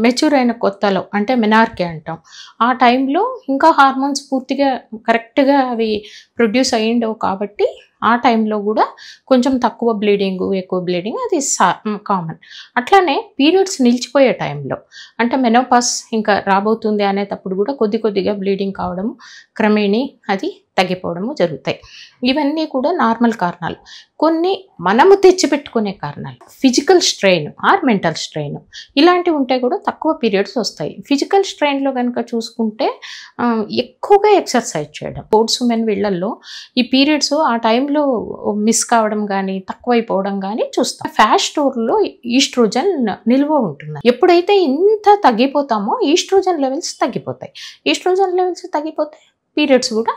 Mature అయిన కొత్తలో అంటే మెనార్కే అంటాం. ఆ టైంలో ఇంకా హార్మోన్స్ పూర్తిగా కరెక్ట్‌గా అవి ప్రొడ్యూస్ అయ్యుండవు కాబట్టి ఆ టైంలో కూడా కొంచెం తక్కువ బ్లీడింగ్, ఎక్కువ బ్లీడింగ్ అది కామన్. అట్లానే పీరియడ్స్ నిలిచిపోయే టైంలో అంటే మెనోపాజ్ ఇంకా రాబోతుంది అనేటప్పుడు కూడా కొద్దిగా బ్లీడింగ్ కావడము, క్రమేణీ అది తగ్గిపోవడము జరుగుతాయి. ఇవన్నీ కూడా నార్మల్ కారణాలు. కొన్ని మనము తెచ్చిపెట్టుకునే కారణాలు, physical strain or mental strain ఇలాంటివి ఉంటే కూడా తక్కువ పీరియడ్స్ వస్తాయి. ఫిజికల్ స్ట్రెయిన్లో కనుక చూసుకుంటే ఎక్కువగా ఎక్సర్సైజ్ చేయడం, స్పోర్ట్స్ ఉమెన్ వీళ్ళల్లో ఈ పీరియడ్స్ ఆ టైంలో మిస్ కావడం కానీ తక్కువైపోవడం కానీ చూస్తాం. ఫ్యాట్ స్టోర్లో ఈస్ట్రోజన్ నిల్వ ఉంటుంది. ఎప్పుడైతే ఇంత తగ్గిపోతామో ఈస్ట్రోజన్ లెవెల్స్ తగ్గిపోతాయి. ఈస్ట్రోజన్ లెవెల్స్ తగ్గిపోతే పీరియడ్స్ కూడా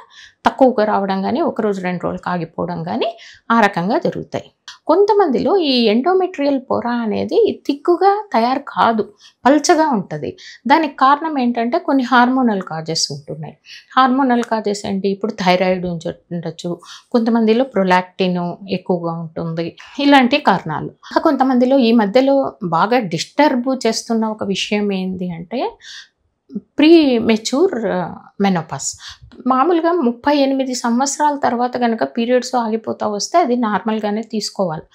తక్కువగా రావడం కానీ ఒకరోజు 2 రోజులకు ఆగిపోవడం కానీ ఆ రకంగా జరుగుతాయి. కొంతమందిలో ఈ ఎండోమెట్రియల్ పొర అనేది తిక్కుగా తయారు కాదు, పల్చగా ఉంటుంది. దానికి కారణం ఏంటంటే కొన్ని హార్మోనల్ కాజెస్ ఉంటున్నాయి. హార్మోనల్ కాజెస్ ఏంటి, ఇప్పుడు థైరాయిడ్ ఉండొచ్చు, కొంతమందిలో ప్రొలాక్టిన్ ఎక్కువగా ఉంటుంది, ఇలాంటి కారణాలు. కొంతమందిలో ఈ మధ్యలో బాగా డిస్టర్బ్ చేస్తున్న ఒక విషయం ఏంటి అంటే ప్రీ మెచ్యూర్ మెనోపాజ్. మామూలుగా 38 సంవత్సరాల తర్వాత కనుక పీరియడ్స్ ఆగిపోతా వస్తే అది నార్మల్గానే తీసుకోవాలి.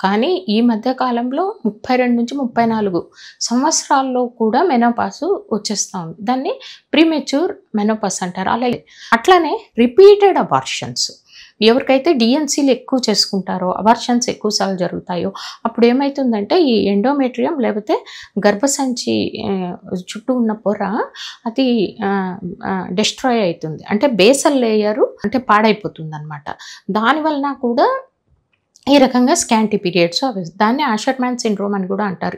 కానీ ఈ మధ్య కాలంలో 32 నుంచి 34 సంవత్సరాల్లో కూడా మెనోపాజ్ వచ్చేస్తూ ఉంది. దాన్ని ప్రీ మెచ్యూర్ మెనోపాజ్ అంటారు. అట్లానే రిపీటెడ్ అబార్షన్స్, ఎవరికైతే డిఎన్సీలు ఎక్కువ చేసుకుంటారో, అబార్షన్స్ ఎక్కువసార్లు జరుగుతాయో అప్పుడు ఏమవుతుందంటే ఈ ఎండోమెట్రియం లేకపోతే గర్భసంచి చుట్టూ ఉన్న పొర అది డిస్ట్రాయ్ అవుతుంది. అంటే బేసల్ లేయరు అంటే పాడైపోతుంది అనమాట. దానివలన కూడా ఈ రకంగా స్కాంటీ పీరియడ్స్ అవి, దాన్ని ఆషర్మాన్ సిండ్రోమ్ అని కూడా అంటారు.